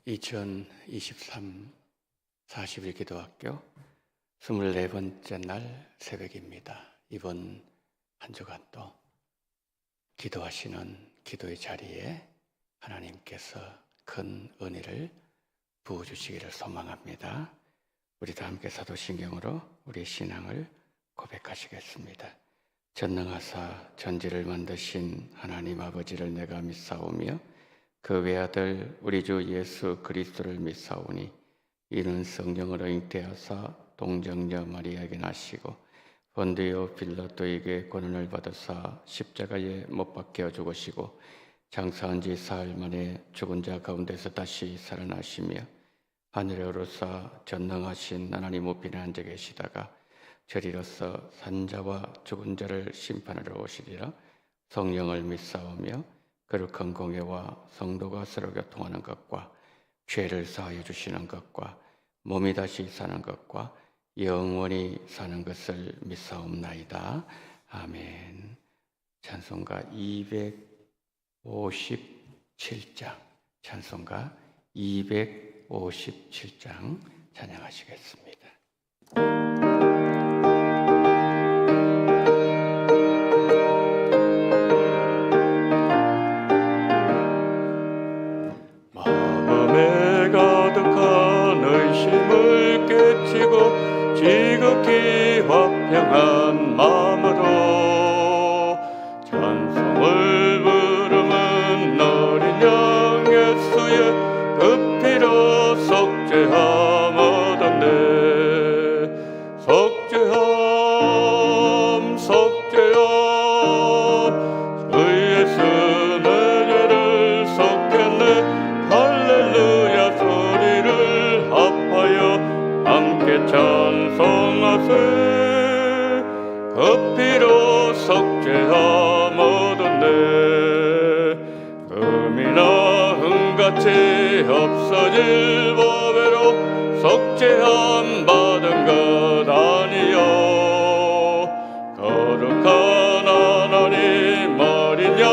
2023 40일 기도학교 24번째 날 새벽입니다. 이번 한 주간도 기도하시는 기도의 자리에 하나님께서 큰 은혜를 부어주시기를 소망합니다. 우리 다 함께 사도신경으로 우리 신앙을 고백하시겠습니다. 전능하사 전지를 만드신 하나님 아버지를 내가 믿사오며 그 외아들 우리 주 예수 그리스도를 믿사오니 이는 성령으로 잉태하사 동정녀 마리아에게 나시고 본디오 빌라도에게 고난을 받으사 십자가에 못 박혀 죽으시고 장사한 지 사흘 만에 죽은 자 가운데서 다시 살아나시며 하늘에 오르사 전능하신 하나님 우편에 앉아 계시다가 저리로서 산자와 죽은 자를 심판하러 오시리라. 성령을 믿사오며 거룩한 공예와 성도가 서로 교통하는 것과 죄를 사하여 주시는 것과 몸이 다시 사는 것과 영원히 사는 것을 믿사옵나이다. 아멘. 찬송가 257장 찬송가 257장 찬양하시겠습니다. 지극히 화평한 마음으로 찬송을 부르는 어린 양 예수의 그 피로 속죄함 얻었네. 속죄함 속죄함 주 예수 내 죄를 속했네. 할렐루야 소리를 합하여 함께 찬송하세. 그 피로 속죄함 얻었네. 금이나 흥같이 없어질 보배로 속죄함 받은 것 아니요. 거룩한 하나님 어린 양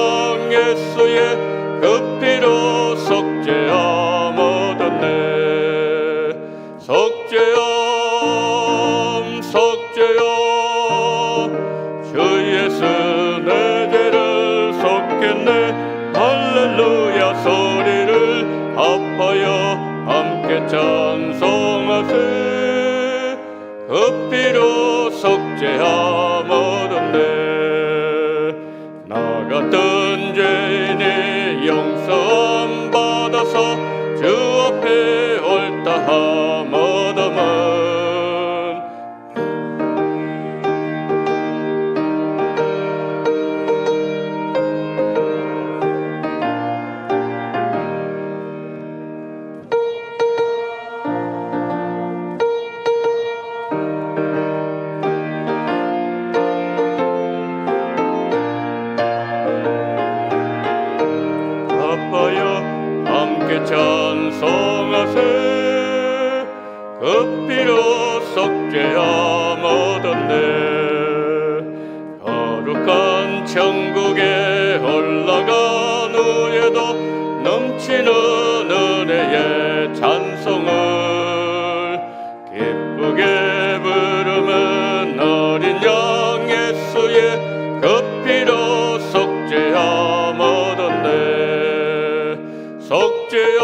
예수의 그 피로 속죄함 얻었네. 속죄함 속죄함 주 예수 내 죄를 속겠네. 할렐루야 소리를 합하여 함께 찬송하세. 그 피로 속죄함 얻었네. 나 같은 죄인이 용서함 받아서 주 앞에 옳다함 얻음은 아파요 함께 찬송하세. 그 피로 속죄함 얻었네. 거룩한 천국에 올라간 후에도 넘치는 은혜의 찬송을 기쁘게 부르는 어린 양 예수의 그 피로 속죄함 얻었네. 속죄함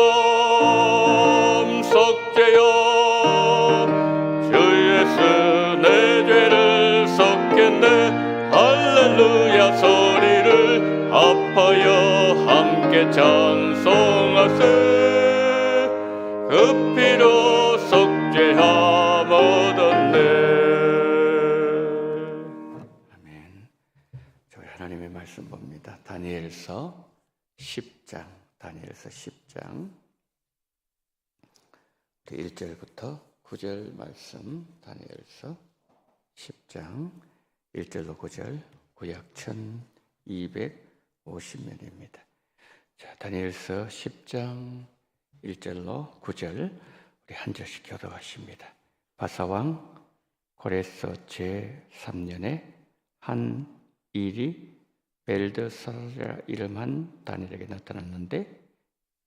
속죄함 주 예수 내 죄를 속겠네. 할렐루야 소리를 합하여 함께 찬송하세. 그 피로 속죄함 얻었네. 아멘. 저희 하나님의 말씀 봅니다. 다니엘서 10장 다니엘서 10장 1절부터 9절 말씀. 다니엘서 10장 1절로 9절 구약 1250년입니다. 자, 다니엘서 10장 1절로 9절 우리 한 절씩 교독하십니다. 바사왕 고레서 제3년에 한 일이 벨드사라 이름한 다니엘에게 나타났는데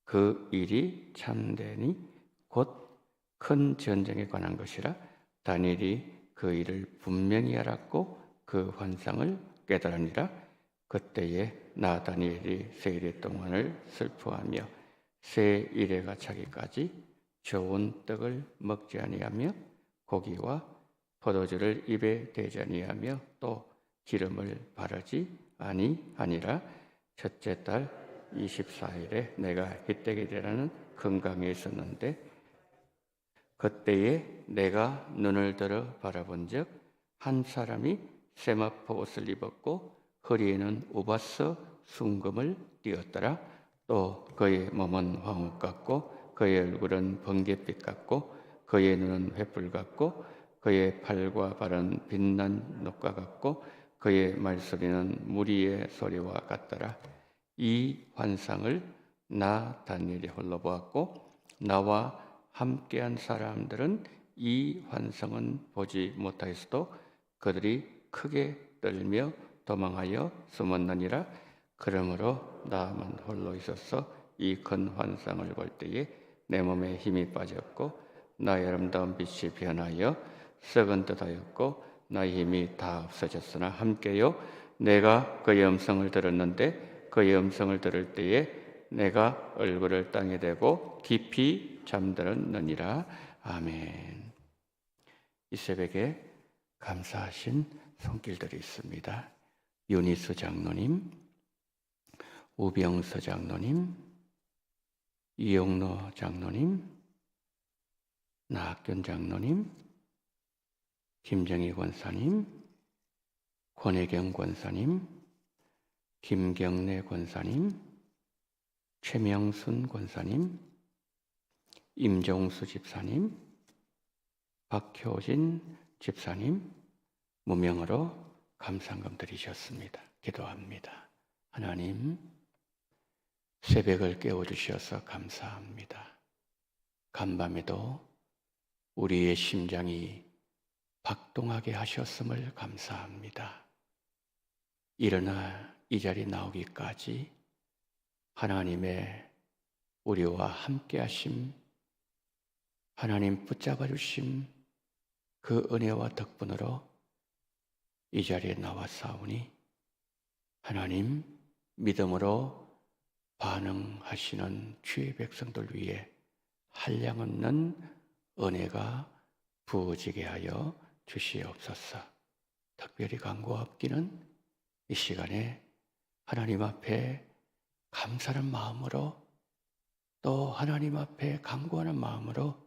그 일이 참되니 곧 큰 전쟁에 관한 것이라. 다니엘이 그 일을 분명히 알았고 그 환상을 깨달으니라. 그때에 나 다니엘이 세 일의 동안을 슬퍼하며 세 일해가 차기까지 좋은 떡을 먹지 아니하며 고기와 포도주를 입에 대지 아니하며 또 기름을 바르지 아니하니라. 첫째 달 24일에 내가 히데기라는 금강에 있었는데 그때에 내가 눈을 들어 바라본즉 한 사람이 세마포 옷을 입었고 허리에는 우바스 순금을 띠었더라. 또 그의 몸은 황후 같고 그의 얼굴은 번갯빛 같고 그의 눈은 횃불 같고 그의 팔과 발은 빛난 녹과 같고 그의 말소리는 무리의 소리와 같더라. 이 환상을 나 다니엘이 홀로 보았고 나와 함께한 사람들은 이 환상은 보지 못하였어도 그들이 크게 떨며 도망하여 숨었느니라. 그러므로 나만 홀로 있어서 이 큰 환상을 볼 때에 내 몸에 힘이 빠졌고 나의 아름다운 빛이 변하여 썩은 듯하였고 나의 힘이 다 없어졌으나 함께요 내가 그의 음성을 들었는데 그의 음성을 들을 때에 내가 얼굴을 땅에 대고 깊이 잠들었느니라. 아멘. 이 새벽에 감사하신 손길들이 있습니다. 유니스 장로님, 우병서 장로님, 이용로 장로님, 나학균 장로님, 김정희 권사님, 권혜경 권사님, 김경래 권사님, 최명순 권사님, 임종수 집사님, 박효진 집사님, 무명으로 감상금 드리셨습니다. 기도합니다. 하나님, 새벽을 깨워주셔서 감사합니다. 간밤에도 우리의 심장이 박동하게 하셨음을 감사합니다. 일어나 이 자리 나오기까지 하나님의 우리와 함께 하심, 하나님 붙잡아 주심, 그 은혜와 덕분으로 이 자리에 나왔사오니 하나님 믿음으로 반응하시는 주의 백성들 위해 한량없는 은혜가 부어지게 하여 주시옵소서. 특별히 간구하옵기는 이 시간에 하나님 앞에 감사하는 마음으로 또 하나님 앞에 간구하는 마음으로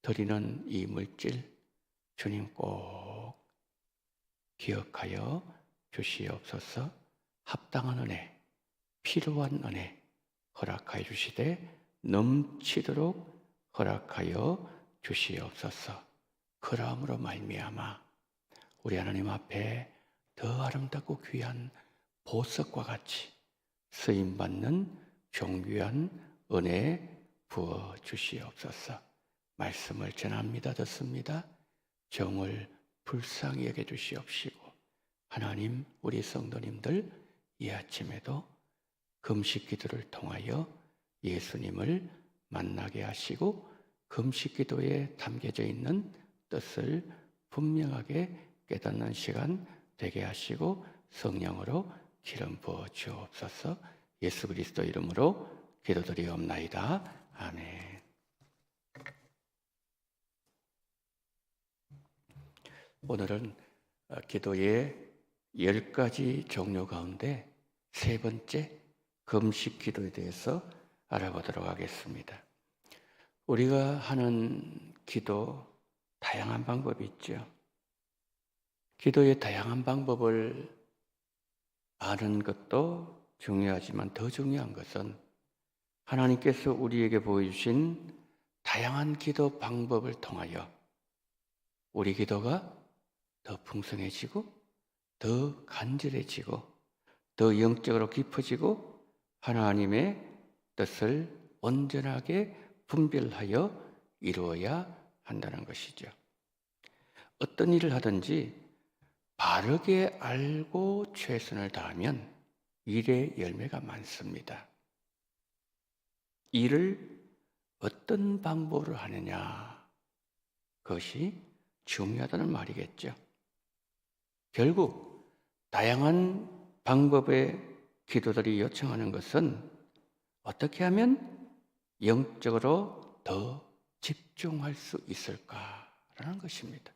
드리는 이 물질 주님 꼭 기억하여 주시옵소서. 합당한 은혜, 필요한 은혜 허락하여 주시되 넘치도록 허락하여 주시옵소서. 그러함으로 말미암아 우리 하나님 앞에 더 아름답고 귀한 보석과 같이 쓰임받는 존귀한 은혜 부어 주시옵소서. 말씀을 전합니다. 듣습니다. 정을 불쌍히 여겨 주시옵시고 하나님 우리 성도님들 이 아침에도 금식 기도를 통하여 예수님을 만나게 하시고 금식 기도에 담겨져 있는 뜻을 분명하게 깨닫는 시간 되게 하시고 성령으로 기름 부어 주옵소서. 예수 그리스도 이름으로 기도드리옵나이다. 아멘. 오늘은 기도의 10가지 종류 가운데 세 번째 금식 기도에 대해서 알아보도록 하겠습니다. 우리가 하는 기도 다양한 방법이 있죠. 기도의 다양한 방법을 아는 것도 중요하지만 더 중요한 것은 하나님께서 우리에게 보여주신 다양한 기도 방법을 통하여 우리 기도가 더 풍성해지고 더 간절해지고 더 영적으로 깊어지고 하나님의 뜻을 온전하게 분별하여 이루어야 한다는 것이죠. 어떤 일을 하든지 바르게 알고 최선을 다하면 일의 열매가 많습니다. 일을 어떤 방법으로 하느냐, 그것이 중요하다는 말이겠죠. 결국 다양한 방법의 기도들이 요청하는 것은 어떻게 하면 영적으로 더 집중할 수 있을까라는 것입니다.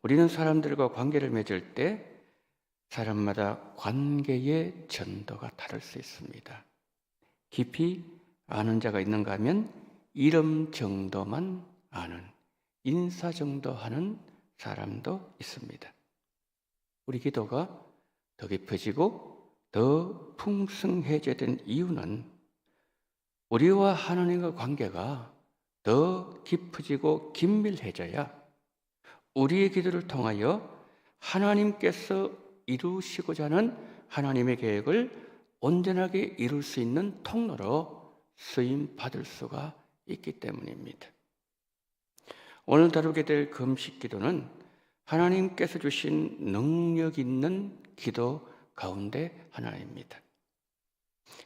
우리는 사람들과 관계를 맺을 때 사람마다 관계의 전도가 다를 수 있습니다. 깊이 아는 자가 있는가 하면 이름 정도만 아는, 인사 정도 하는 사람도 있습니다. 우리 기도가 더 깊어지고 더 풍성해져야 되는 이유는 우리와 하나님과 관계가 더 깊어지고 긴밀해져야 우리의 기도를 통하여 하나님께서 이루시고자 하는 하나님의 계획을 온전하게 이룰 수 있는 통로로 쓰임 받을 수가 있기 때문입니다. 오늘 다루게 될 금식 기도는 하나님께서 주신 능력 있는 기도 가운데 하나입니다.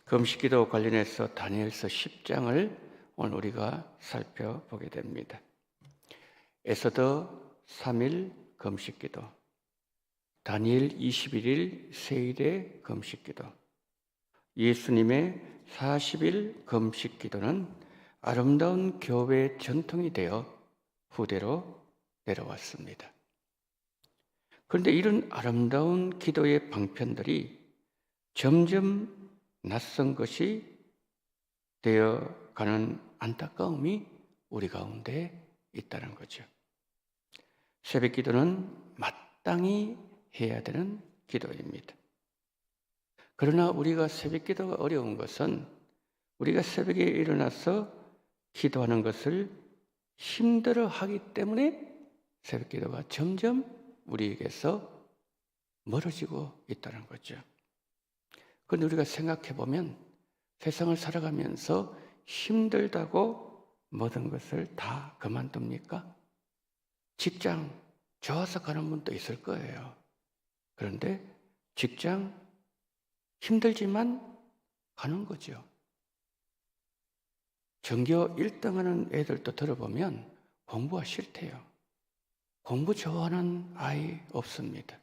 금식 기도 관련해서 다니엘서 10장을 오늘 우리가 살펴보게 됩니다. 에스더 3일 금식 기도, 다니엘 21일 세일의 금식 기도, 예수님의 40일 금식 기도는 아름다운 교회 전통이 되어 후대로 내려왔습니다. 그런데 이런 아름다운 기도의 방편들이 점점 낯선 것이 되어가는 안타까움이 우리 가운데 있다는 거죠. 새벽 기도는 마땅히 해야 되는 기도입니다. 그러나 우리가 새벽 기도가 어려운 것은 우리가 새벽에 일어나서 기도하는 것을 힘들어하기 때문에 새벽 기도가 점점 우리에게서 멀어지고 있다는 거죠. 그런데 우리가 생각해 보면 세상을 살아가면서 힘들다고 모든 것을 다 그만둡니까? 직장 좋아서 가는 분도 있을 거예요. 그런데 직장 힘들지만 가는 거죠. 전교 1등 하는 애들도 들어보면 공부가 싫대요. 공부 좋아하는 아이 없습니다.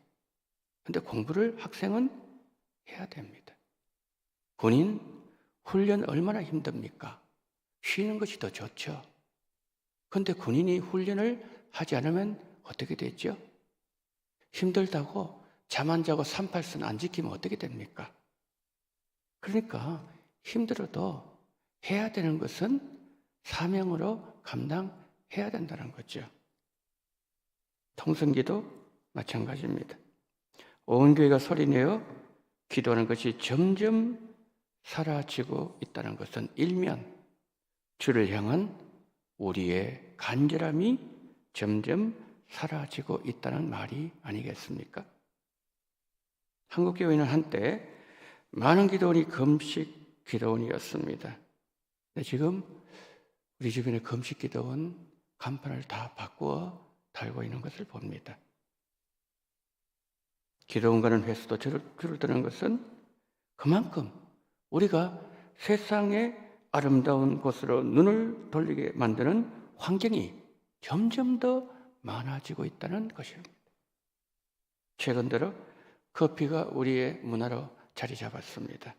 그런데 공부를 학생은 해야 됩니다. 군인 훈련 얼마나 힘듭니까? 쉬는 것이 더 좋죠. 그런데 군인이 훈련을 하지 않으면 어떻게 되죠? 힘들다고 잠 안 자고 38선 안 지키면 어떻게 됩니까? 그러니까 힘들어도 해야 되는 것은 사명으로 감당해야 된다는 거죠. 통성기도 마찬가지입니다. 온 교회가 소리내어 기도하는 것이 점점 사라지고 있다는 것은 일면 주를 향한 우리의 간절함이 점점 사라지고 있다는 말이 아니겠습니까? 한국교회는 한때 많은 기도원이 금식 기도원이었습니다. 근데 지금 우리 주변의 금식 기도원 간판을 다 바꾸어 달고 있는 것을 봅니다. 기도원 가는 횟수도 줄어드는 것은 그만큼 우리가 세상의 아름다운 곳으로 눈을 돌리게 만드는 환경이 점점 더 많아지고 있다는 것입니다. 최근 들어 커피가 우리의 문화로 자리 잡았습니다.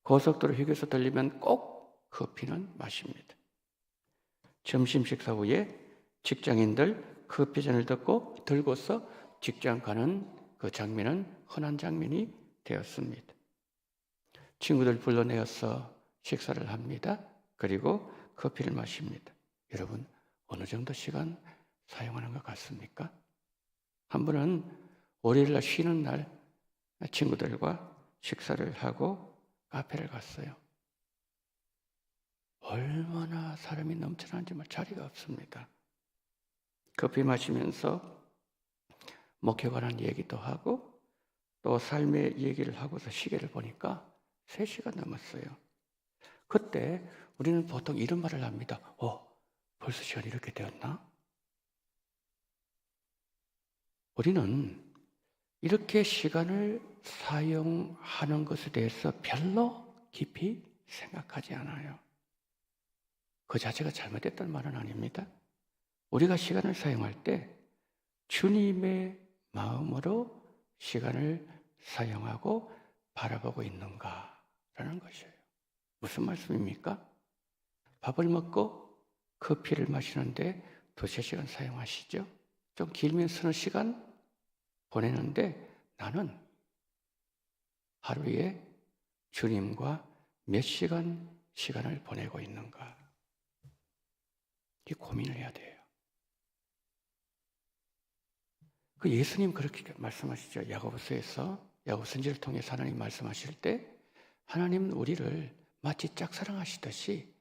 고속도로 휴게소 들리면 꼭 커피는 마십니다. 점심 식사 후에 직장인들 커피잔을 들고서 직장 가는 그 장면은 흔한 장면이 되었습니다. 친구들 불러내어서 식사를 합니다. 그리고 커피를 마십니다. 여러분, 어느 정도 시간 사용하는 것 같습니까? 한 번은 월요일날 쉬는 날 친구들과 식사를 하고 카페를 갔어요. 얼마나 사람이 넘쳐나는지 자리가 없습니다. 커피 마시면서 목회 관한 얘기도 하고 또 삶의 얘기를 하고서 시계를 보니까 3시가 넘었어요. 그때 우리는 보통 이런 말을 합니다. 벌써 시간이 이렇게 되었나? 우리는 이렇게 시간을 사용하는 것에 대해서 별로 깊이 생각하지 않아요. 그 자체가 잘못됐다는 말은 아닙니다. 우리가 시간을 사용할 때 주님의 마음으로 시간을 사용하고 바라보고 있는가라는 것이에요. 무슨 말씀입니까? 밥을 먹고 커피를 마시는데 2-3시간 사용하시죠? 좀 길면 서너 시간 보내는데 나는 하루에 주님과 몇 시간 시간을 보내고 있는가? 이 고민을 해야 돼요. 그 예수님 그렇게 말씀하시죠. 야고보서에서 야고보서를 통해서 하나님 말씀하실 때 하나님은 우리를 마치 짝사랑하시듯이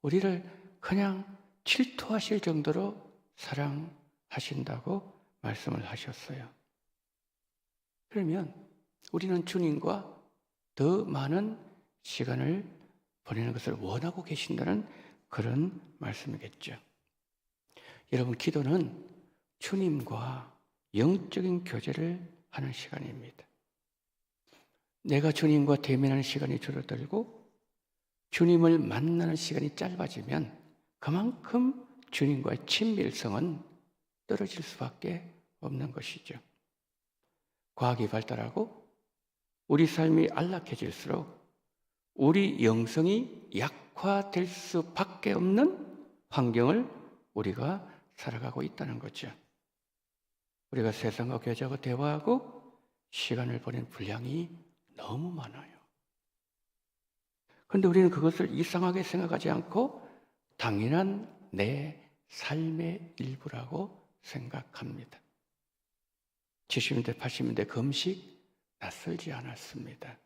우리를 그냥 질투하실 정도로 사랑하신다고 말씀을 하셨어요. 그러면 우리는 주님과 더 많은 시간을 보내는 것을 원하고 계신다는 그런 말씀이겠죠. 여러분, 기도는 주님과 영적인 교제를 하는 시간입니다. 내가 주님과 대면하는 시간이 줄어들고 주님을 만나는 시간이 짧아지면 그만큼 주님과의 친밀성은 떨어질 수밖에 없는 것이죠. 과학이 발달하고 우리 삶이 안락해질수록 우리 영성이 약화될 수밖에 없는 환경을 우리가 살아가고 있다는 거죠. 우리가 세상과 교제하고 대화하고 시간을 보낸 분량이 너무 많아요. 그런데 우리는 그것을 이상하게 생각하지 않고 당연한 내 삶의 일부라고 생각합니다. 70년대, 80년대 금식 낯설지 않았습니다.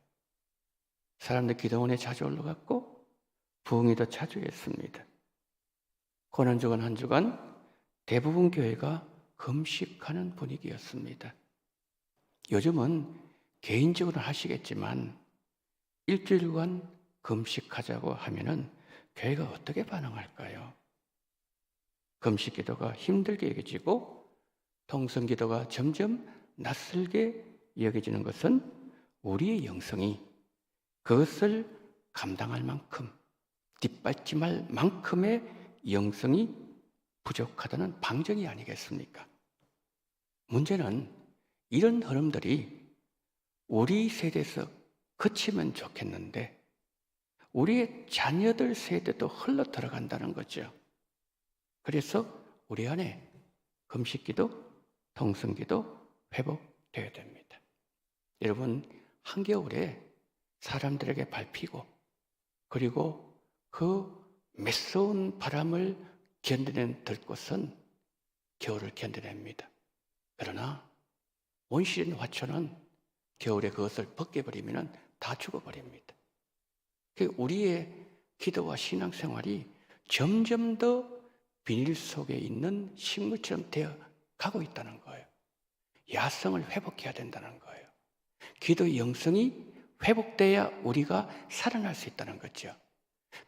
사람들 기도원에 자주 올라갔고 부흥회도 자주 했습니다. 고난주간 한 주간 대부분 교회가 금식하는 분위기였습니다. 요즘은 개인적으로 하시겠지만 일주일간 금식하자고 하면은 교회가 어떻게 반응할까요? 금식 기도가 힘들게 여겨지고 통성 기도가 점점 낯설게 여겨지는 것은 우리의 영성이 그것을 감당할 만큼 뒷받침할 만큼의 영성이 부족하다는 방증이 아니겠습니까? 문제는 이런 흐름들이 우리 세대에서 그치면 좋겠는데 우리의 자녀들 세대도 흘러 들어간다는 거죠. 그래서 우리 안에 금식기도, 통성기도 회복되어야 됩니다. 여러분, 한겨울에 사람들에게 밟히고 그리고 그 매서운 바람을 견뎌낸 들꽃은 겨울을 견뎌냅니다. 그러나 온실인 화초는 겨울에 그것을 벗겨버리면 다 죽어버립니다. 우리의 기도와 신앙생활이 점점 더 비닐 속에 있는 식물처럼 되어 가고 있다는 거예요. 야성을 회복해야 된다는 거예요. 기도의 영성이 회복돼야 우리가 살아날 수 있다는 거죠.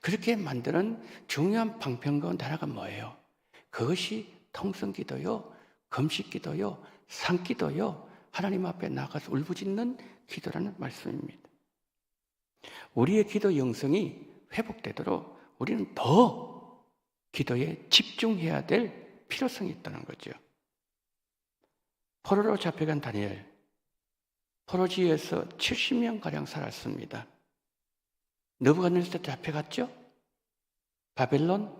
그렇게 만드는 중요한 방편 가운데 하나가 뭐예요? 그것이 통성기도요, 금식기도요, 산기도요, 하나님 앞에 나가서 울부짖는 기도라는 말씀입니다. 우리의 기도 영성이 회복되도록 우리는 더 기도에 집중해야 될 필요성이 있다는 거죠. 포로로 잡혀간 다니엘, 포로지에서 70년가량 살았습니다. 느부갓네살 잡혀갔죠? 바벨론,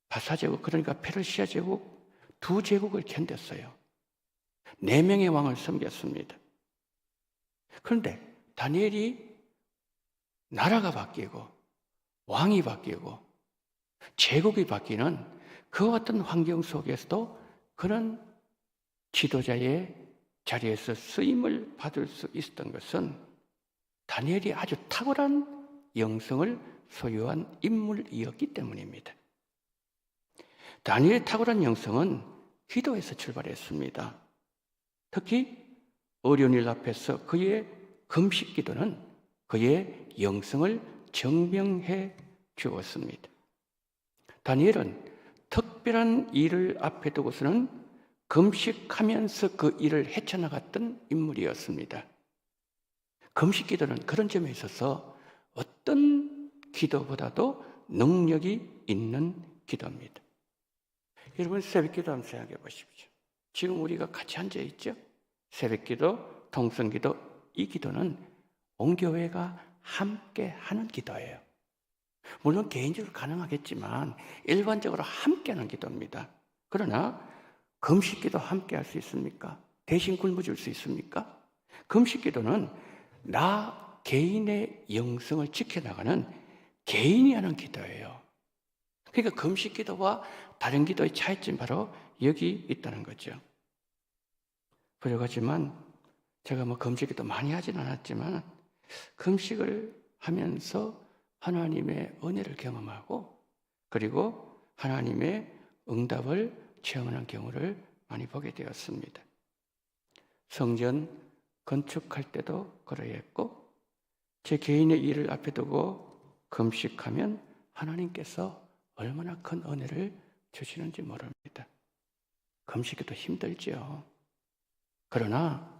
바사제국, 그러니까 페르시아 제국 두 제국을 견뎠어요. 4명의 왕을 섬겼습니다. 그런데 다니엘이 나라가 바뀌고 왕이 바뀌고 제국이 바뀌는 그 같은 환경 속에서도 그런 지도자의 자리에서 쓰임을 받을 수 있었던 것은 다니엘이 아주 탁월한 영성을 소유한 인물이었기 때문입니다. 다니엘의 탁월한 영성은 기도에서 출발했습니다. 특히 어려운 일 앞에서 그의 금식 기도는 그의 영성을 증명해 주었습니다. 다니엘은 특별한 일을 앞에 두고서는 금식하면서 그 일을 헤쳐나갔던 인물이었습니다. 금식 기도는 그런 점에 있어서 어떤 기도보다도 능력이 있는 기도입니다. 여러분 새벽기도 한번 생각해 보십시오. 지금 우리가 같이 앉아 있죠? 새벽기도, 통성기도, 이 기도는 온 교회가 함께 하는 기도예요. 물론 개인적으로 가능하겠지만 일반적으로 함께 하는 기도입니다. 그러나 금식기도 함께 할 수 있습니까? 대신 굶어줄 수 있습니까? 금식기도는 나 개인의 영성을 지켜나가는 개인이 하는 기도예요. 그러니까 금식기도와 다른 기도의 차이점이 바로 여기 있다는 거죠. 그러하지만 제가 금식기도 많이 하진 않았지만 금식을 하면서 하나님의 은혜를 경험하고 그리고 하나님의 응답을 체험하는 경우를 많이 보게 되었습니다. 성전 건축할 때도 그러했고 제 개인의 일을 앞에 두고 금식하면 하나님께서 얼마나 큰 은혜를 주시는지 모릅니다. 금식기도 힘들죠. 그러나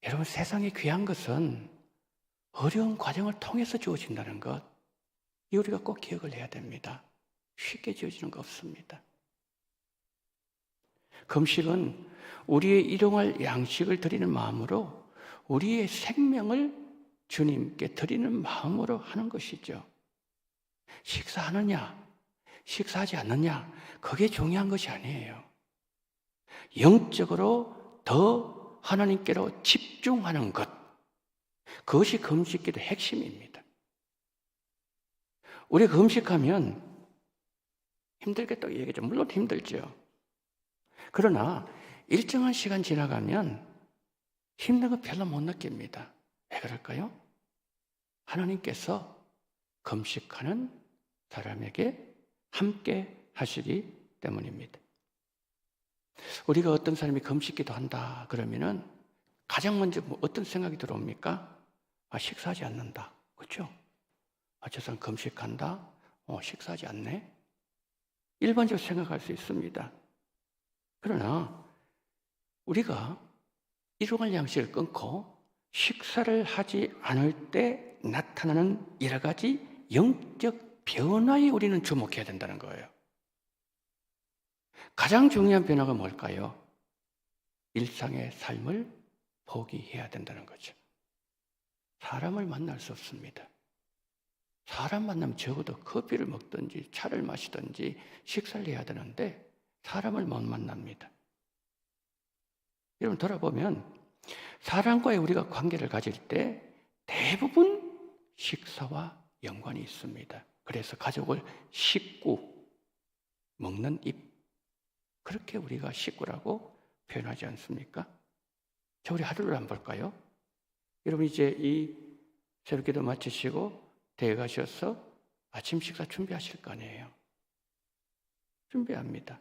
여러분 세상에 귀한 것은 어려운 과정을 통해서 주어진다는 것, 이 우리가 꼭 기억을 해야 됩니다. 쉽게 주어지는 거 없습니다. 금식은 우리의 일용할 양식을 드리는 마음으로 우리의 생명을 주님께 드리는 마음으로 하는 것이죠. 식사하느냐, 식사하지 않느냐, 그게 중요한 것이 아니에요. 영적으로 더 하나님께로 집중하는 것, 그것이 금식기도의 핵심입니다. 우리가 금식하면 힘들겠다고 얘기하죠. 물론 힘들죠. 그러나 일정한 시간 지나가면 힘든 거 별로 못 느낍니다. 왜 그럴까요? 하나님께서 금식하는 사람에게 함께 하시기 때문입니다. 우리가 어떤 사람이 금식기도 한다 그러면은 가장 먼저 어떤 생각이 들어옵니까? 식사하지 않는다. 그렇죠? 저 사람 금식한다? 식사하지 않네? 일반적으로 생각할 수 있습니다. 그러나 우리가 일용할 양식을 끊고 식사를 하지 않을 때 나타나는 여러 가지 영적 변화에 우리는 주목해야 된다는 거예요. 가장 중요한 변화가 뭘까요? 일상의 삶을 포기해야 된다는 거죠. 사람을 만날 수 없습니다. 사람 만나면 적어도 커피를 먹든지 차를 마시든지 식사를 해야 되는데 사람을 못 만납니다. 여러분 돌아보면 사람과의 우리가 관계를 가질 때 대부분 식사와 연관이 있습니다. 그래서 가족을 식구, 먹는 입, 그렇게 우리가 식구라고 표현하지 않습니까? 자, 우리 하루를 한번 볼까요? 여러분 이제 이 새벽기도 마치시고 대회 가셔서 아침 식사 준비하실 거 아니에요. 준비합니다.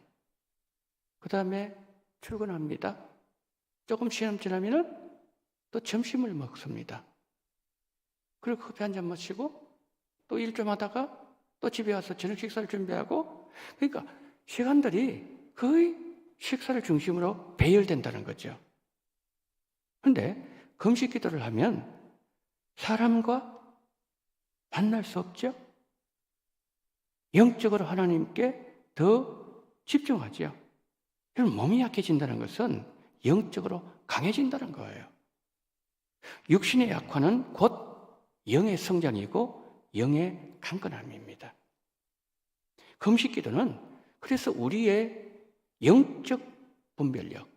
그 다음에 출근합니다. 조금 시간 지나면은 또 점심을 먹습니다. 그리고 커피 한 잔 마시고 또 일 좀 하다가 또 집에 와서 저녁 식사를 준비하고, 그러니까 시간들이 거의 식사를 중심으로 배열된다는 거죠. 그런데 금식 기도를 하면 사람과 만날 수 없죠? 영적으로 하나님께 더 집중하죠. 그럼 몸이 약해진다는 것은 영적으로 강해진다는 거예요. 육신의 약화는 곧 영의 성장이고 영의 강건함입니다. 금식 기도는 그래서 우리의 영적 분별력,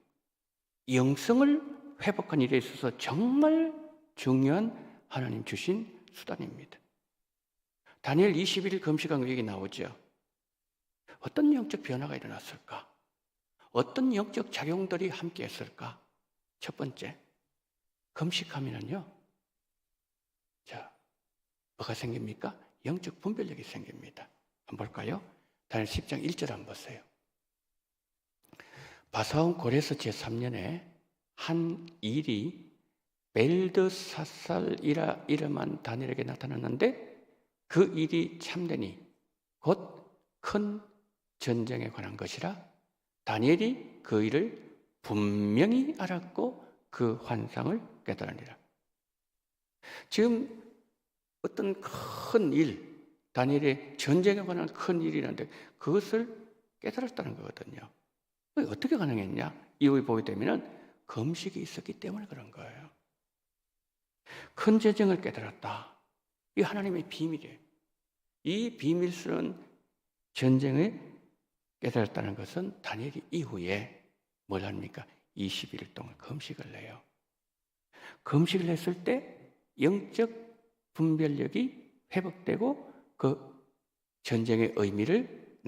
영성을 회복하는 일에 있어서 정말 중요한 하나님 주신 수단입니다. 다니엘 21일 금식한 얘기 나오죠. 어떤 영적 변화가 일어났을까? 어떤 영적 작용들이 함께 했을까? 첫 번째, 금식하면은요, 자, 뭐가 생깁니까? 영적 분별력이 생깁니다. 한번 볼까요? 다니엘 10장 1절 한번 보세요. 바사온 고레스 제3년에 한 일이 벨드사살이라 이름한 다니엘에게 나타났는데 그 일이 참되니 곧 큰 전쟁에 관한 것이라 다니엘이 그 일을 분명히 알았고 그 환상을 깨달으니라. 지금 어떤 큰 일, 다니엘의 전쟁에 관한 큰 일이라는데 그것을 깨달았다는 거거든요. 어떻게 가능했냐? 이후에 보게 되면 금식이 있었기 때문에 그런 거예요. 큰 전쟁을 깨달았다. 이 하나님의 비밀이에요. 이 비밀스러운 전쟁을 깨달았다는 것은 다니엘이 이후에 뭘 합니까? 20일 동안 금식을 해요. 금식을 했을 때 영적 분별력이 회복되고 그 전쟁의 의미를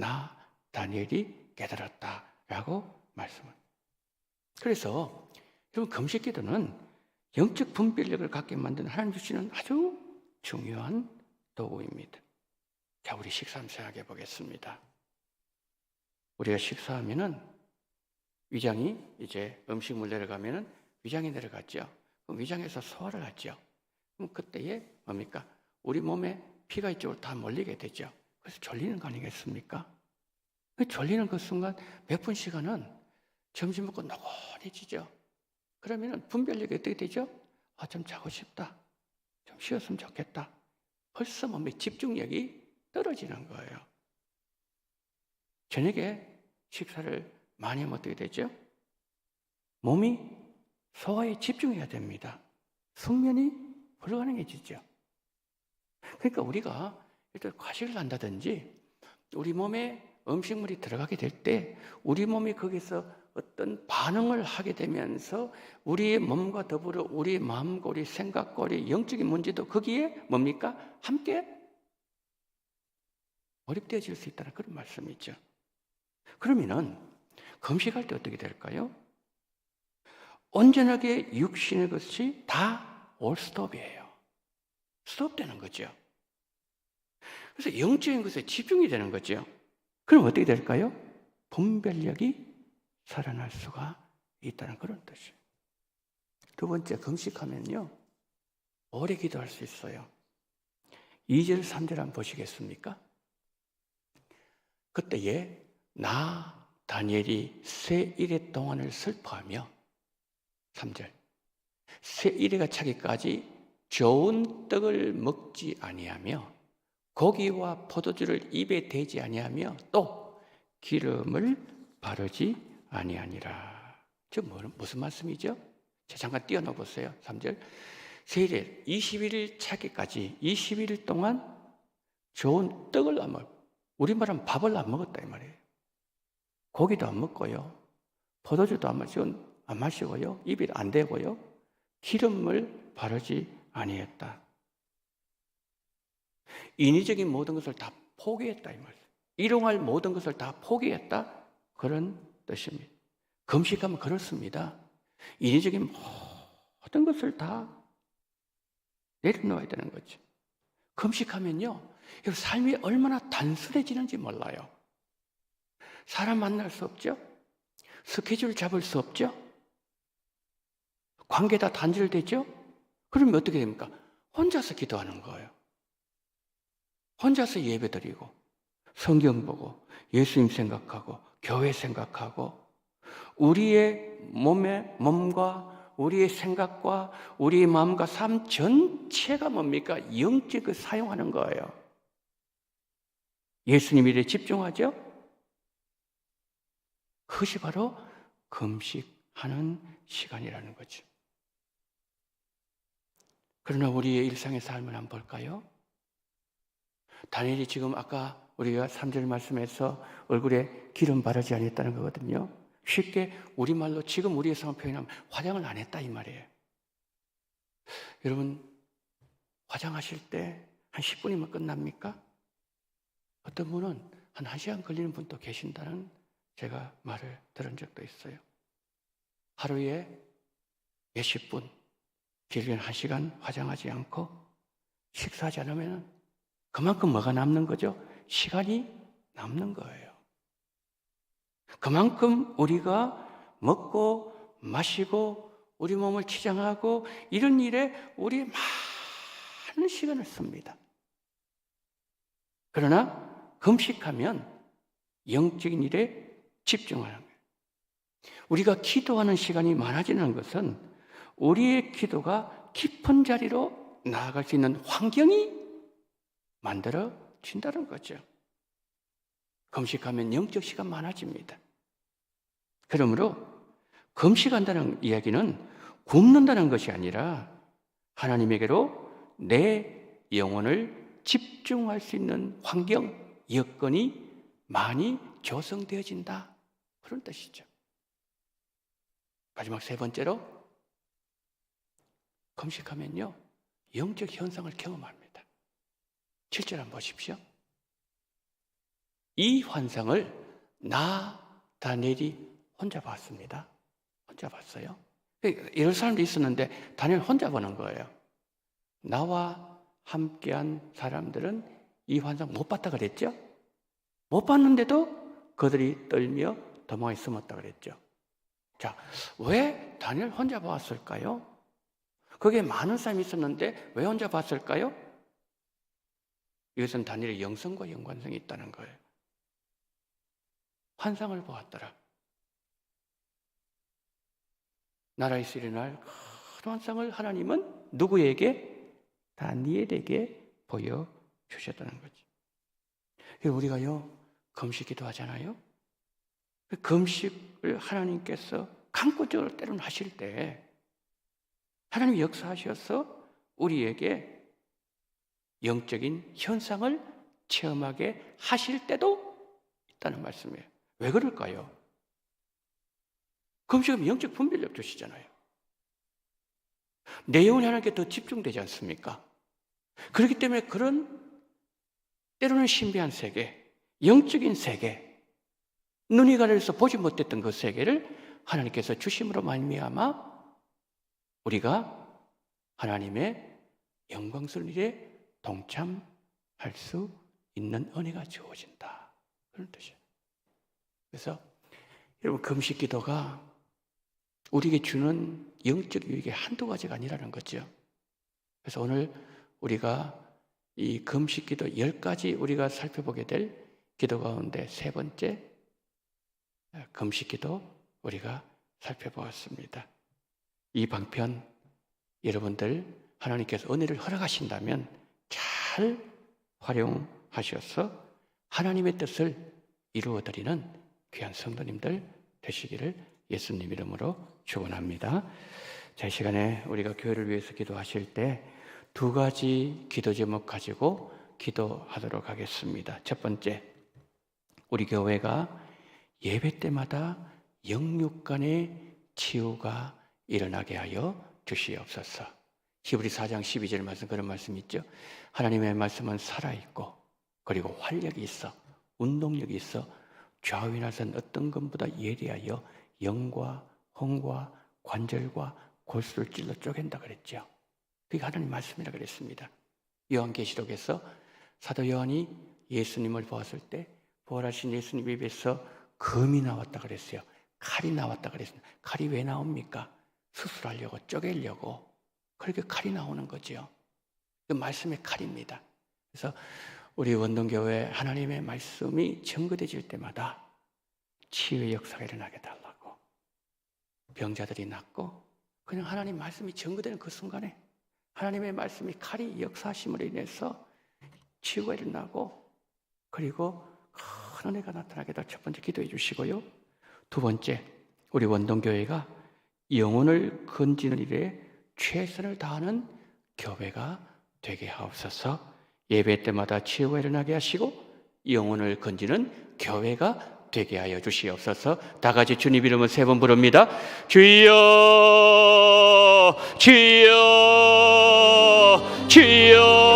다니엘이 깨달았다라고 말씀을. 그래서 여러분 금식 기도는 영적 분별력을 갖게 만드는 하나님 주시는 아주 중요한 도구입니다. 자, 우리 식사 한번 생각해 보겠습니다. 우리가 식사하면은 위장이 이제 음식물 내려가면은 위장이 내려갔죠. 그럼 위장에서 소화를 하죠. 그럼 그때에 뭡니까? 우리 몸에 피가 이쪽으로 다 몰리게 되죠. 그래서 졸리는 거 아니겠습니까? 그 졸리는 그 순간 몇 분 시간은 점심 먹고 노곤해지죠. 그러면은 분별력이 어떻게 되죠? 좀 자고 싶다. 좀 쉬었으면 좋겠다. 벌써 몸의 집중력이 떨어지는 거예요. 저녁에 식사를 많이 하면 어떻게 되죠? 몸이 소화에 집중해야 됩니다. 숙면이 불가능해지죠. 그러니까 우리가 일단 과식을 한다든지 우리 몸에 음식물이 들어가게 될 때 우리 몸이 거기서 어떤 반응을 하게 되면서 우리의 몸과 더불어 우리 마음과 우리 생각과 우리 영적인 문제도 거기에 뭡니까? 함께 몰입되어질 수 있다는 그런 말씀이죠. 그러면은 금식할 때 어떻게 될까요? 온전하게 육신의 것이 다 올스톱이에요. 스톱되는 거죠. 그래서 영적인 것에 집중이 되는 거죠. 그럼 어떻게 될까요? 분별력이 살아날 수가 있다는 그런 뜻이에요. 두 번째, 금식하면요 오래 기도할 수 있어요. 2절 3절 한번 보시겠습니까? 그때에 다니엘이 새 일의 동안을 슬퍼하며 3절 새 일해가 차기까지 좋은 떡을 먹지 아니하며 고기와 포도주를 입에 대지 아니하며 또 기름을 바르지 아니하니라. 저 무슨 말씀이죠? 자, 잠깐 띄워놓아 보세요. 3절 새 일에 21일 차기까지 21일 동안 좋은 떡을 안 먹, 우리말은 밥을 안 먹었다 이 말이에요. 고기도 안 먹고요. 포도주도 안 마시고요. 입이 안 대고요. 기름을 바르지 아니했다. 인위적인 모든 것을 다 포기했다 이 말이에요. 일용할 모든 것을 다 포기했다. 그런 뜻입니다. 금식하면 그렇습니다. 인위적인 모든 것을 다 내려놓아야 되는 거죠. 금식하면요. 삶이 얼마나 단순해지는지 몰라요. 사람 만날 수 없죠. 스케줄 잡을 수 없죠. 관계 다 단절되죠. 그러면 어떻게 됩니까? 혼자서 기도하는 거예요. 혼자서 예배드리고 성경 보고 예수님 생각하고 교회 생각하고 우리의 몸과 우리의 생각과 우리의 마음과 삶 전체가 뭡니까? 영적으로 사용하는 거예요. 예수님 일에 집중하죠. 그것이 바로 금식하는 시간이라는 거죠. 그러나 우리의 일상의 삶을 한번 볼까요? 다니엘이 지금 아까 우리가 3절 말씀에서 얼굴에 기름 바르지 않았다는 거거든요. 쉽게 우리말로 지금 우리의 상황 표현하면 화장을 안 했다 이 말이에요. 여러분 화장하실 때 한 10분이면 끝납니까? 어떤 분은 한 1시간 걸리는 분도 계신다는 제가 말을 들은 적도 있어요. 하루에 몇십 분, 길게는 1시간 화장하지 않고 식사하지 않으면 그만큼 뭐가 남는 거죠? 시간이 남는 거예요. 그만큼 우리가 먹고 마시고 우리 몸을 치장하고 이런 일에 우리 많은 시간을 씁니다. 그러나 금식하면 영적인 일에 집중하는 거예요. 우리가 기도하는 시간이 많아지는 것은 우리의 기도가 깊은 자리로 나아갈 수 있는 환경이 만들어진다는 거죠. 금식하면 영적 시간 많아집니다. 그러므로 금식한다는 이야기는 굶는다는 것이 아니라 하나님에게로 내 영혼을 집중할 수 있는 환경, 여건이 많이 조성되어진다, 그런 뜻이죠. 마지막 세 번째로, 금식하면요 영적 현상을 경험합니다. 7절 한번 보십시오. 이 환상을 다니엘이 혼자 봤습니다. 혼자 봤어요. 여러 사람도 있었는데 다니엘 혼자 보는 거예요. 나와 함께한 사람들은 이 환상 못 봤다 그랬죠? 못 봤는데도 그들이 떨며 도망에 숨었다 그랬죠. 자, 왜 다니엘 혼자 봤을까요? 거기에 많은 사람이 있었는데 왜 혼자 봤을까요? 이것은 다니엘의 영성과 연관성이 있다는 거예요. 환상을 보았더라. 나라에서 일어날 큰 환상을 하나님은 누구에게? 다니엘에게 보여주셨다는 거지. 우리가요 금식기도 하잖아요. 그 금식을 하나님께서 강구적으로 때로는 하실 때 하나님이 역사하셔서 우리에게 영적인 현상을 체험하게 하실 때도 있다는 말씀이에요. 왜 그럴까요? 금식하면 영적 분별력 주시잖아요. 내 영혼이 하나님께 더 집중되지 않습니까? 그렇기 때문에 그런 때로는 신비한 세계, 영적인 세계, 눈이 가려서 보지 못했던 그 세계를 하나님께서 주심으로 말미암아 우리가 하나님의 영광스러운 일에 동참할 수 있는 은혜가 주어진다, 그런 뜻이에요. 그래서 여러분, 금식 기도가 우리에게 주는 영적 유익이 한두 가지가 아니라는 거죠. 그래서 오늘 우리가 이 금식 기도 10가지 우리가 살펴보게 될 기도 가운데 세 번째 금식 기도 우리가 살펴보았습니다. 이 방편 여러분들 하나님께서 은혜를 허락하신다면 잘 활용하셔서 하나님의 뜻을 이루어드리는 귀한 성도님들 되시기를 예수님 이름으로 축원합니다. 자, 이 시간에 우리가 교회를 위해서 기도하실 때 2가지 기도 제목 가지고 기도하도록 하겠습니다. 첫 번째, 우리 교회가 예배 때마다 영육 간의 치유가 일어나게 하여 주시옵소서. 히브리 4장 12절 말씀, 그런 말씀이 있죠. 하나님의 말씀은 살아있고 그리고 활력이 있어, 운동력이 있어 좌우나선 어떤 것보다 예리하여 영과 혼과 관절과 골수를 찔러 쪼갠다 그랬죠. 그게 하나님 말씀이라 그랬습니다. 요한계시록에서 사도 요한이 예수님을 보았을 때 부활하신 예수님 입에서 금이 나왔다 그랬어요. 칼이 나왔다 그랬습니다. 칼이 왜 나옵니까? 수술하려고, 쪼개려고. 그렇게 칼이 나오는 거죠. 그 말씀의 칼입니다. 그래서 우리 원동교회 하나님의 말씀이 증거되질 때마다 치유의 역사가 일어나게 달라고, 병자들이 낫고, 그냥 하나님 말씀이 증거되는 그 순간에 하나님의 말씀이 칼이 역사하심으로 인해서 치유가 일어나고, 그리고 큰 은혜가 나타나게 될 첫 번째 기도해 주시고요. 두 번째, 우리 원동교회가 영혼을 건지는 일에 최선을 다하는 교회가 되게 하옵소서. 예배 때마다 치유가 일어나게 하시고 영혼을 건지는 교회가 되게 하여 주시옵소서. 다 같이 주님 이름을 3번 부릅니다. 주여, 주여, 주여.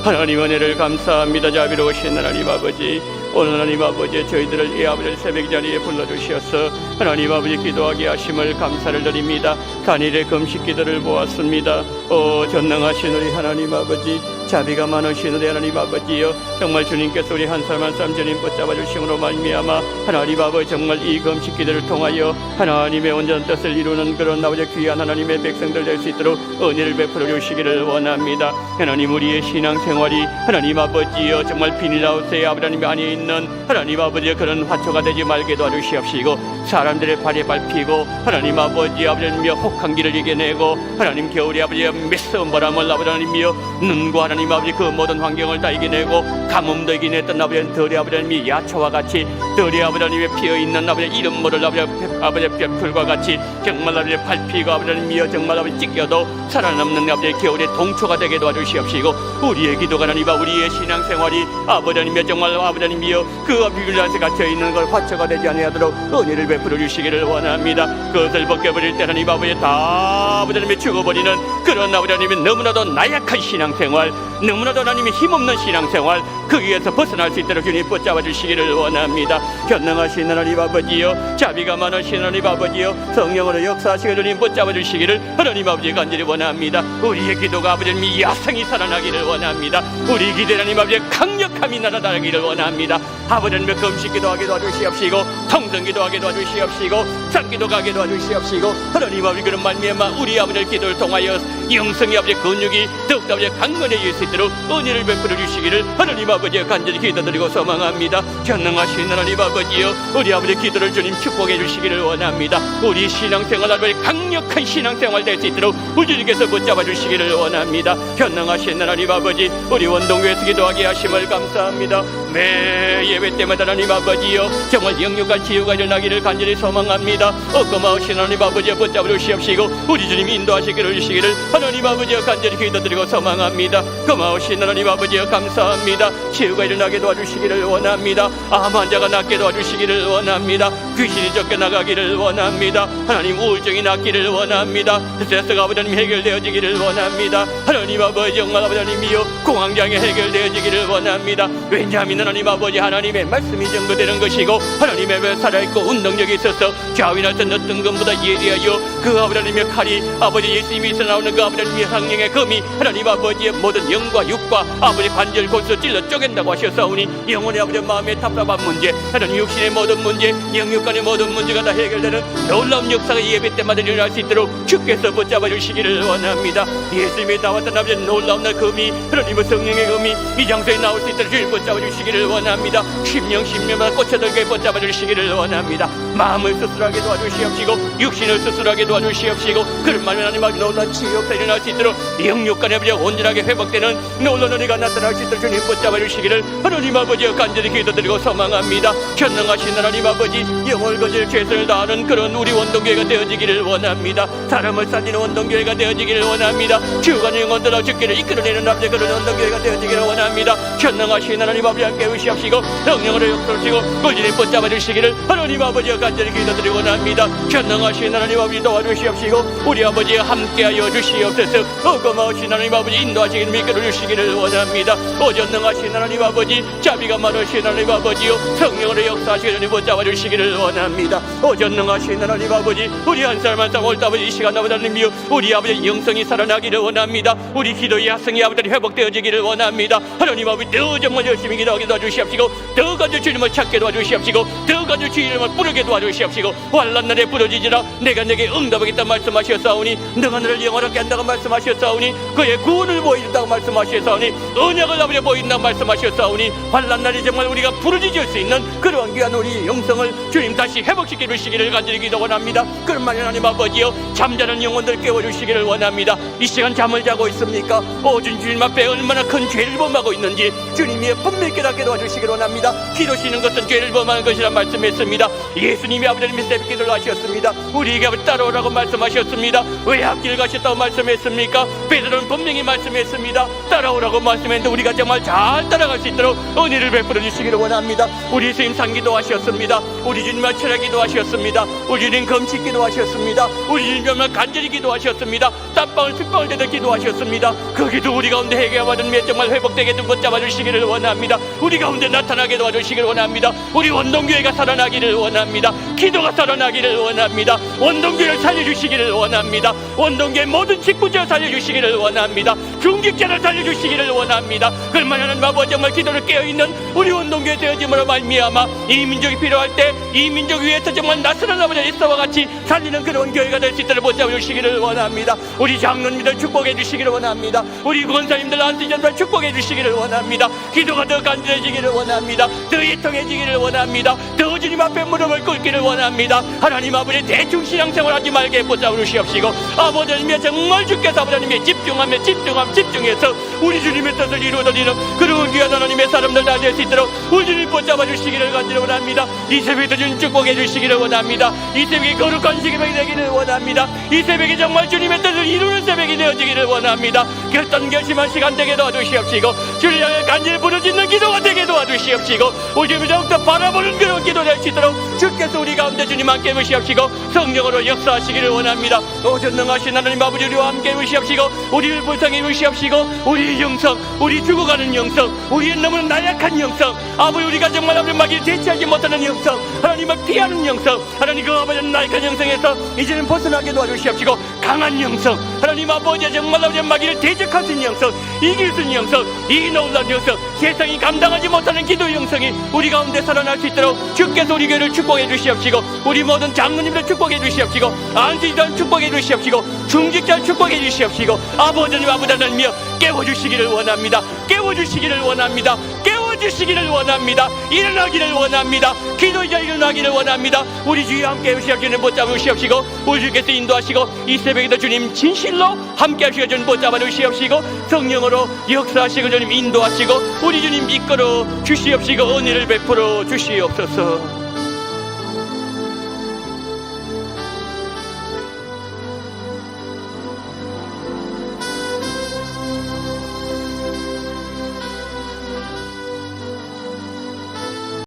하나님 은혜를 감사합니다. 자비로우신 하나님 아버지, 오늘 하나님 아버지 저희들을 이 아버지 새벽 자리에 불러주셔서 하나님 아버지 기도하게 하심을 감사를 드립니다. 다니엘의 금식 기도를 보았습니다. 오 전능하신 우리 하나님 아버지, 자비가 많으신 우리 하나님 아버지여, 정말 주님께서 우리 한 사람 한 사람 주님 붙잡아 주심으로 말미암아 하나님 아버지 정말 이 금식 기도를 통하여 하나님의 온전한 뜻을 이루는 그런 아버지 귀한 하나님의 백성들 될 수 있도록 은혜를 베풀어 주시기를 원합니다. 하나님, 우리의 신앙생활이 하나님 아버지여 정말 비닐하우스의 하나님 안에 있는 하나님 아버지의 그런 화초가 되지 말게 도와주시옵시고, 사람들의 발에 밟히고 하나님 아버지 아버지며 혹한 길을 이겨내고 하나님 겨울이 아버지의 매서운 바람을 아버지며 눈과 하나님 아버지 그 모든 환경을 다 이겨내고 가뭄도 이겨냈던 아버지 들의 아버지 하나님이 야초와 같이 들의 아버지 하나님의 피어있는 아버지 이름 모를 아버지 볕풀과 같이 정말 아버지 발피가 아버지 하나님이여 정말 아버지 찢겨도 살아남는 아버지 겨울의 동초가 되게 도와주시옵시고 우리의 기도가 하나님 우리의 신앙생활이 아버지 하나님이여 정말 아버지 하나님이여 그 비굴란에 갇혀있는 걸 화처가 되지 아니하도록 은혜를 베풀어 주시기를 원합니다. 그것을 벗겨버릴 때 하나님 아버지 다 아버지 하나님이 죽어버리는 그런 아버지 하나님이 너무나도 나약한 신앙생활, 너무나도 하나님이 힘없는 신앙생활 거기에서 벗어날 수 있도록 주님 붙잡아 주시기를 원합니다. 전능하신 하나님 아버지여 자비가 많으신 하나님 아버지여 성령으로 역사하시고 주님 붙잡아 주시기를 하나님 아버지 간절히 원합니다. 우리의 기도가 아버지 하나님 야성이 살아나기를 원합니다. 우리 기도 하나님 아버지 강력함이 날아다니기를 원합니다. 아버지 하나님 금식 기도하게 도와주시옵시고 통성 기도하게 도와주시옵시고 산기도 하게 도와주시옵시고 하나님 아버지 그런 말미암아 우리 아버지의 기도를 통하여 영성의 아버지 근육이 더욱더 아버지 강건해질 수 있도록 은혜를 베풀어 주시기를 하나님 아버지 간절히 기도드리고 소망합니다. 전능하신 하나님 아버지여 우리 아버지 기도를 주님 축복해 주시기를 원합니다. 우리 신앙생활 아버지 강력한 신앙생활 될 수 있도록 우주님께서 붙잡아 주시기를 원합니다. 전능하신 하나님 아버지 우리 원동교에서 기도하게 하심을 감사합니다. 매 예배 때마다 하나님 아버지여 정말 영육과 치유가 일어나기를 간절히 소망합니다. 고마우신 하나님 아버지여 붙잡아 주시옵시고 우리 주님 인도하시기를 주시기를 하나님 아버지여 간절히 기도드리고 소망합니다. 고마우신 하나님 아버지여 감사합니다. 치유가 일어나게 도와주시기를 원합니다. 암 환자가 낫게 도와주시기를 원합니다. 귀신이 쫓겨나가기를 원합니다. 하나님 우울증이 낫기를 원합니다. 스트레스가 아버지 하나님 해결되어지기를 원합니다. 하나님 아버지 정말 아버지 하나님이여 공황장애 해결되어지기를 원합니다. 왜냐하면 하나님 아버지 하나님의 말씀이 증거되는 것이고 하나님의 배 살아있고 운동력이 있어서 좌위나 어떤 것보다 예리하여 그 아버지 하나님의 칼이 아버지 예수님이서 나오는 그 아버지 하나님의 성령의 검이 하나님 아버지의 모든 영과 육과 아버지 관절 골수 찔러 쪼갠다고 하셨사오니 영혼의 아버지 마음의 답답한 문제 하나님 육신의 모든 문제 영육간의 모든 문제가 다 해결되는 놀라운 역사가 예배 때마다 일어날 수 있도록 주께서 붙잡아 주시기를 원합니다. 예수님이 나왔던 아버지 놀라운 날 금이 하나님의 성령의 금이 이 장소에 나올 수 있도록 주님 붙잡아 주시기를 원합니다. 심령마다 꽂혀들게 붙잡아 주시기를 원합니다. 마음을 수술하게 도와주시옵시고 육신을 수술하게 도와주시옵시고 그런 말면 하나님 아버지 놀라운 치유 역사 일어날 수 있도록 영육간의 아버지 온전하게 회복되는 놀라운 은혜가 나타날 수 있도록 주님 붙잡아 주시기를 하나님 아버지여 간절히 기도드리고 소망합니다. 전능하신 하나님 아버지 영혼을 거질 최선을 다하는 그런 우리 원동교회가 되어지기를 원합니다. 사람을 살리는 원동교회가 되어지기를 원합니다. 주관의 영혼들로 죽기를 이끌어내는 아버지 그런 원동교회가 되어지기를 원합니다. 전능하신 하나님 아버지 함께 으시옵시고 성령으로 역사하시고 꾸준히 붙잡아 주시기를 하나님 아버지여 간절히 기도드리고 원합니다. 전능하신 하나님 아버지 도와주시옵시고 우리 아버지와 함께하여 주시옵소서. 고마우신 하나님 아버지 인도하시기를 미끌어 주시기를 원합니다. 전능하신 하나님 아버지 자비가 많으신 하나님 아버지요 성령으로 역사하시기를 붙잡아 주시기를 원합니다. 전능하신 하나님 아버지 우리 한 사람 한 사람 옳다 아버지 이 시간 아버지 하나님이요 우리 아버지 영성이 살아나기를 원합니다. 우리 기도의 야성이 아버지 회복되어지기를 원합니다. 하나님 아버지 더 정말 열심히 기도하게 도와주시옵시고 더 가져 주님을 찾게 도와주시옵시고 더 가져 주님을 부르게 도와주시옵시고 환난 날에 부르짖으라 내가 내게 응답하겠다 말씀하셨사오니 너가 너를 영원하게 한다고 말씀하셨사오니 그의 구원을 보인다고 말씀하셨사오니 언약을 아버지 보인다고 말씀하셨사오니 환난 날에 정말 우리가 부르짖을 수 있는 그러한 귀한 우리 영성을 주님 다시 회복시켜 주시기를 간절히 기도 원합니다. 그런 말 하나님 아버지여 잠자는 영혼들 깨워주시기를 원합니다. 이 시간 잠을 자고 있습니까? 오준 주님 앞에 얼마나 큰 죄를 범하고 있는지 주님이 분명히 깨닫게 도와주시기를 원합니다. 기도시는 것은 죄를 범하는 것이라 말씀했습니다. 예수님이 아버지님이 새벽 기도를 하셨습니다. 우리에게 따라오라고 말씀하셨습니다. 왜 앞길 가셨다고 말씀했습니까? 베드로는 분명히 말씀했습니다. 따라오라고 말씀했는데 우리가 정말 잘 따라갈 수 있도록 은혜를 베풀어 주시기를 원합니다. 우리 예수님 상기도 하셨습니다. 우리 주님 철학 기도하셨습니다. 우리 주님 금식 기도하셨습니다. 우리 주님 정말 간절히 기도하셨습니다. 땀방울 핏방울 되듯 기도하셨습니다. 거기도 우리 가운데 해결받은 몇 정말 회복되게 붙잡아 주시기를 원합니다. 우리 가운데 나타나게 도와주시기를 원합니다. 우리 원동교회가 살아나기를 원합니다. 기도가 살아나기를 원합니다. 원동교회를 살려주시기를 원합니다. 원동교회 모든 직분자를 살려주시기를 원합니다. 중직자를 살려주시기를 원합니다. 그러면 하나님 아버지 정말 기도를 깨어있는 우리 원동교회 되어짐으로 말미암아 이 민족이 필요할 때 이 민족 위에서 정말 나스란 아버지 에서와 같이 살리는 그런 교회가 될 수 있도록 붙잡아 주시기를 원합니다. 우리 장로님들 축복해 주시기를 원합니다. 우리 권사님들 안수전과 축복해 주시기를 원합니다. 기도가 더 간절해지기를 원합니다. 더 애통해지기를 원합니다. 더 주님 앞에 무릎을 꿇기를 원합니다. 하나님 아버지 대충 신앙생활 하지 말게 붙잡아 주시옵시고 아버지 하나님의 정말 주께서 아버지 하나님의 집중해서 우리 주님의 뜻을 이루어드리는 그런 귀한 하나님의 사람들 다 될 수 있도록 우리 주님 붙잡아 주시기를 간절히 원합니다. 이 새벽에도 주님 축복해 주시기를 원합니다. 이 새벽에 거룩한 새벽이 되기를 원합니다. 이 새벽이 정말 주님의 뜻을 이루는 새벽이 되어지기를 원합니다. 결단결심한 시간 되게 도와주시옵시고 주를 향해 간절히 부르짖는 기도가 되게 도와주시옵시고 우리 주님을 더욱더 바라보는 그런 기도 될 수 있도록 주께서 우리 가운데 주님 함께 해주시옵시고 성령으로 역사하시기를 원합니다. 오전능하신 하나님 아버지 우리와 함께 해주시옵시고 우리를 불쌍히 해주시옵시고 우리의 영성, 우리 죽어가는 영성, 우리의 너무 나약한 영성, 아버지 우리가 정말 아버지 마귀를 대체하지 못하는 영성, 하나님을 피하는 영성, 하나님 그 아버지 나약한 영성에서 이제는 벗어나게 도와주시옵시고 강한 영성, 하나님 아버지 정말 아버지 마귀를 대적할 수 있는 영성, 이길 수 있는 영성, 이 놀라운 영성, 세상이 감당하지 못하는 기도 영성이 우리 가운데 살아날 수 있도록 주께서 우리 교회를 축복해 주시옵시고 우리 모든 장로님들 축복해 주시옵시고 안수이들 축복해 주시옵시고 중직자를 축복해 주시옵시고 아버지님 아버지님이여 깨워주시기를 원합니다. 깨워주시기를 원합니다. 깨워주시기를 원합니다. 일어나기를 원합니다. 기도자 일어나기를 원합니다. 우리 주여 함께 해주시옵시고 붙잡아 주시옵시고 우리 주께서 인도하시고 이 새벽에도 주님 진실로 함께 하시고 주님 붙잡아 주시옵시고 성령으로 역사하시고 주님 인도하시고 우리 주님 이끌어 주시옵시고 은혜를 베풀어 주시옵소서.